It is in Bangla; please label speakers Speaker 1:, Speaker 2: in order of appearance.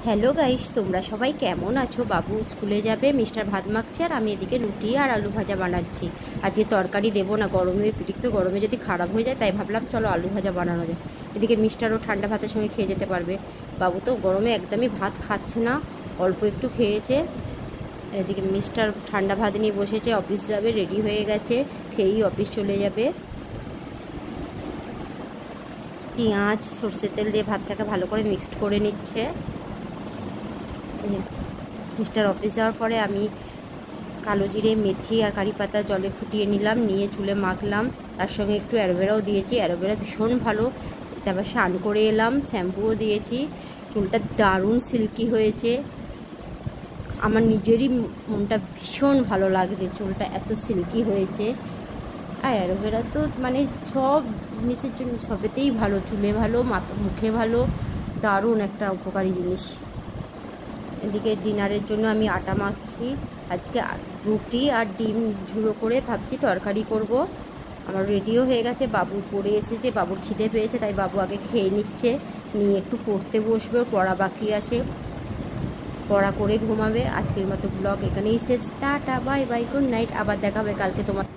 Speaker 1: হ্যালো গাইস, তোমরা সবাই কেমন আছো? বাবু স্কুলে যাবে, মিস্টার ভাত মাখছে আর আমি এদিকে রুটি আর আলু ভাজা বানাচ্ছি। আজকে তরকারি দেবো না, গরমে অতিরিক্ত গরমে যদি খারাপ হয়ে যায়, তাই ভাবলাম চলো আলু ভাজা বানানো যায়। এদিকে মিস্টারও ঠান্ডা ভাতের সঙ্গে খেয়ে যেতে পারবে। বাবু তো গরমে একদমই ভাত খাচ্ছে না, অল্প একটু খেয়েছে। এদিকে মিস্টার ঠান্ডা ভাত নিয়ে বসেছে, অফিস যাবে, রেডি হয়ে গেছে, খেয়েই অফিস চলে যাবে। পেঁয়াজ সর্ষের তেল দিয়ে ভাতটাকে ভালো করে মিক্সড করে নিচ্ছে। মিস্টার অফিস যাওয়ার পরে আমি কালো জিরে, মেথি আর কারি পাতা জলে ফুটিয়ে নিলাম, নিয়ে চুলে মাখলাম। তার সঙ্গে একটু অ্যালোভেরাও দিয়েছি, অ্যালোভেরা ভীষণ ভালো। তারপর স্নান করে এলাম, শ্যাম্পুও দিয়েছি। চুলটা দারুণ সিল্কি হয়েছে, আমার নিজেরই মনটা ভীষণ ভালো লাগছে, চুলটা এত সিল্কি হয়েছে। আর অ্যালোভেরা তো মানে সব জিনিসের জন্য, সবেতেই ভালো, চুলে ভালো, মুখে ভালো, দারুণ একটা উপকারী জিনিস। এদিকে ডিনারের জন্য আমি আটা মাখছি। আজকে রুটি আর ডিম ঝুড়ো করে ভাবছি তরকারি করব। আমার রেডিও হয়ে গেছে, বাবু পড়ে এসেছে, বাবুর খিদে পেয়েছে, তাই বাবু আগে খেয়ে নিচ্ছে, নিয়ে একটু পড়তে বসবে, পড়া বাকি আছে, পড়া করে ঘুমাবে। আজকের মতো ব্লগ এখানেই শেষ। Tata, bye bye, good night. আবার দেখা হবে কালকে তোমার।